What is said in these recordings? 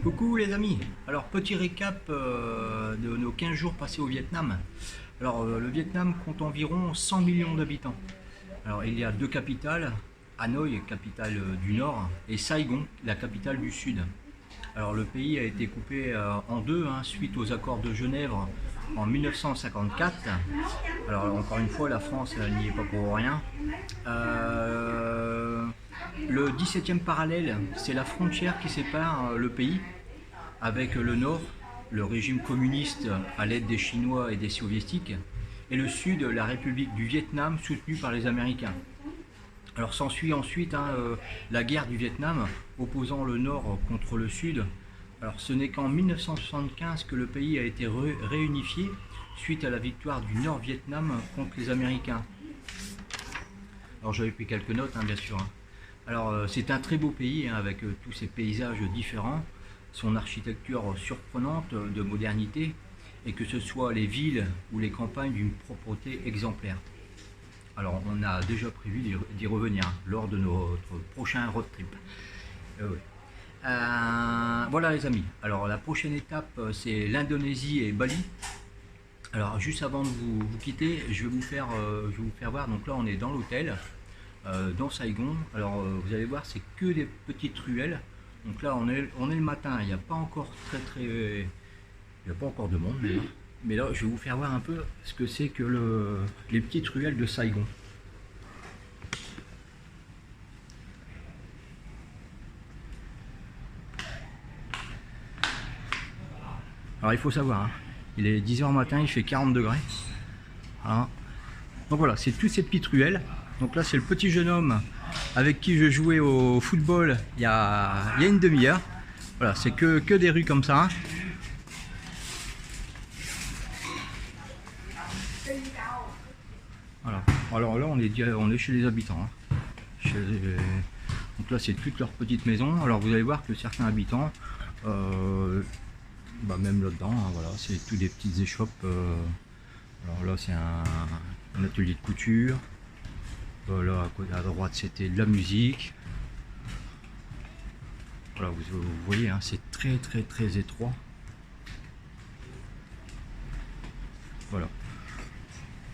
Coucou les amis, alors petit récap de nos 15 jours passés au Vietnam. Alors le Vietnam compte environ 100 millions d'habitants. Alors il y a deux capitales, Hanoï, capitale du nord, et Saigon, la capitale du sud. Alors le pays a été coupé en deux suite aux accords de Genève en 1954. Alors encore une fois, la France n'y est pas pour rien. Le 17e parallèle, c'est la frontière qui sépare le pays avec le nord, le régime communiste à l'aide des Chinois et des Soviétiques, et le sud, la République du Vietnam soutenue par les Américains. Alors s'ensuit ensuite la guerre du Vietnam opposant le nord contre le sud. Alors ce n'est qu'en 1975 que le pays a été réunifié suite à la victoire du Nord-Vietnam contre les Américains. Alors j'avais pris quelques notes bien sûr. Alors c'est un très beau pays avec tous ces paysages différents, son architecture surprenante de modernité, et que ce soit les villes ou les campagnes d'une propreté exemplaire. Alors on a déjà prévu d'y revenir lors de notre prochain road trip. Voilà les amis, alors la prochaine étape c'est l'Indonésie et Bali. Alors juste avant de vous quitter, je vais vous faire voir, donc là on est dans l'hôtel, dans Saigon. Alors vous allez voir, c'est que des petites ruelles. Donc là on est le matin, il n'y a pas encore il n'y a pas encore de monde, mais là je vais vous faire voir un peu ce que c'est que les petites ruelles de Saigon. Alors il faut savoir, il est 10 h matin, il fait 40 degrés. Voilà. Donc voilà, c'est toutes ces petites ruelles. Donc là c'est le petit jeune homme avec qui je jouais au football il y a une demi-heure. Voilà, c'est que des rues comme ça. Voilà. Alors là on est chez les habitants. Donc là c'est toutes leurs petites maisons. Alors vous allez voir que certains habitants, même là-dedans, voilà, c'est tout des petites échoppes. Alors là c'est un atelier de couture. Là à côté à droite c'était de la musique. Voilà, vous voyez, c'est très étroit. Voilà.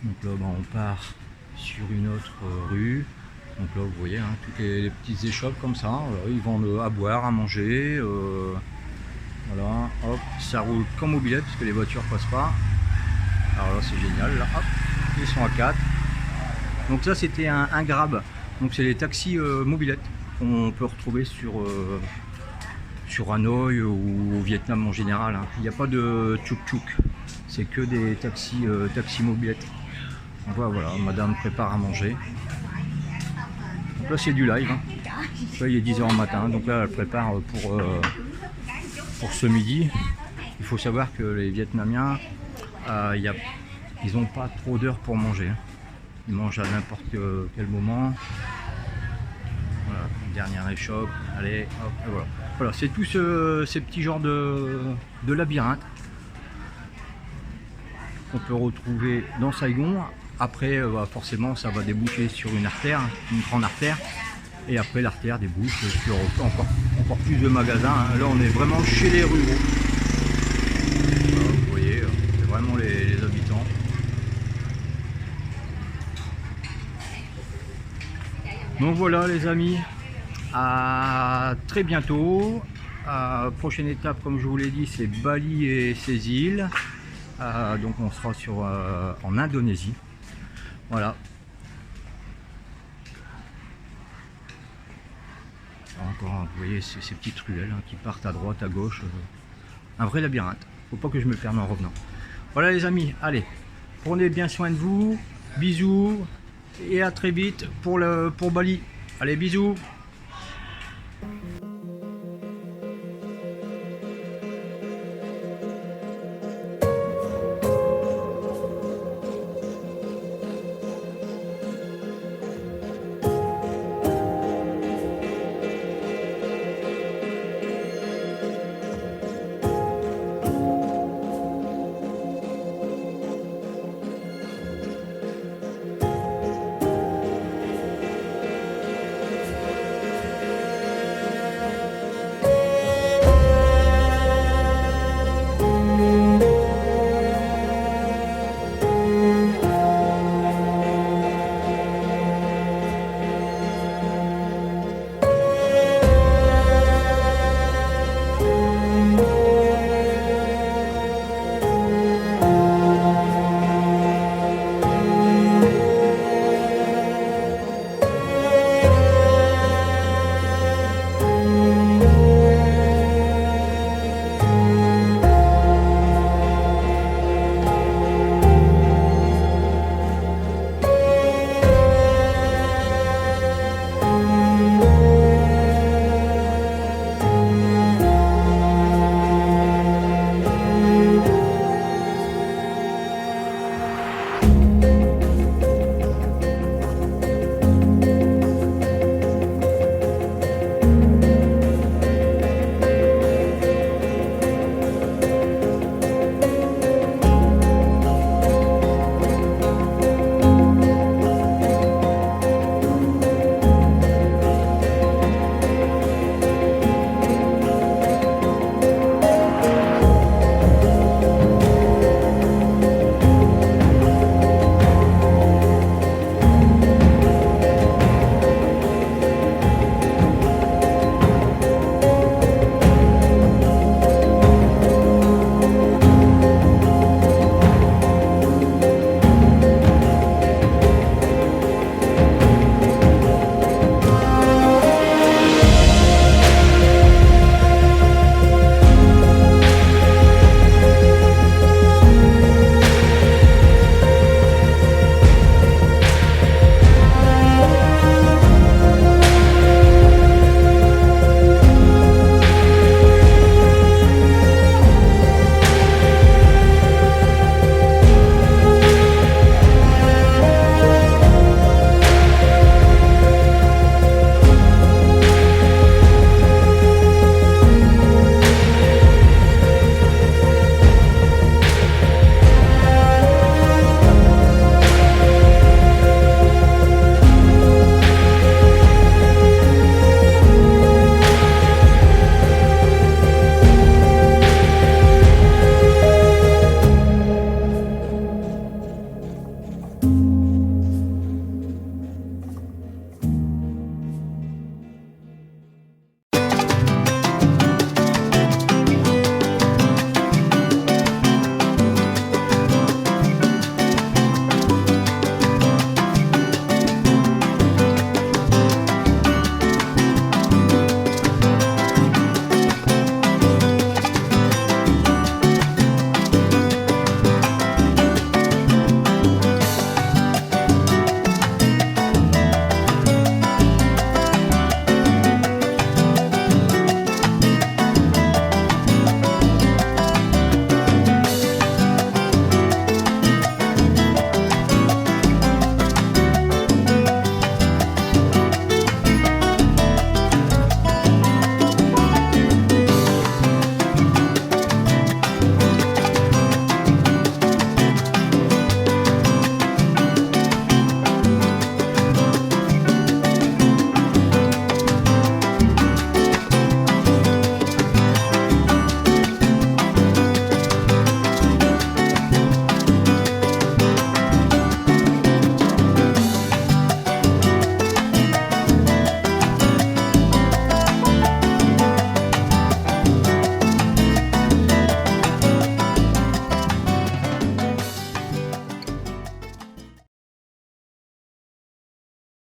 Donc là on part sur une autre rue. Donc là vous voyez toutes les petites échoppes comme ça. Voilà, ils vendent à boire, à manger. Voilà, hop, ça roule qu'en mobilette parce que les voitures passent pas. Alors là c'est génial, là hop, ils sont à 4. Donc ça c'était un Grab, donc c'est les taxis mobilettes qu'on peut retrouver sur Hanoï ou au Vietnam en général. Il n'y a pas de tchouk-tchouk, c'est que des taxis mobilettes. Donc voilà, madame prépare à manger. Donc là c'est du live. Là il est 10 h matin, donc là elle prépare pour ce midi. Il faut savoir que les Vietnamiens, ils n'ont pas trop d'heures pour manger. Ils mangent à n'importe quel moment. Voilà, dernière échoppe. Allez, hop, et voilà. Voilà, c'est tous ces petits genres de labyrinthes qu'on peut retrouver dans Saigon. Après, forcément, ça va déboucher sur une artère, une grande artère. Et après, l'artère débouche sur encore plus de magasins. Là, on est vraiment chez les ruraux. Voilà, vous voyez, c'est vraiment les habitants. Donc voilà les amis, à très bientôt. Prochaine étape, comme je vous l'ai dit, c'est Bali et ses îles. Donc on sera en Indonésie. Voilà. Encore, vous voyez ces petites ruelles qui partent à droite, à gauche. Un vrai labyrinthe. Faut pas que je me perde en revenant. Voilà les amis, allez, prenez bien soin de vous. Bisous. Et à très vite pour Bali. Allez, bisous.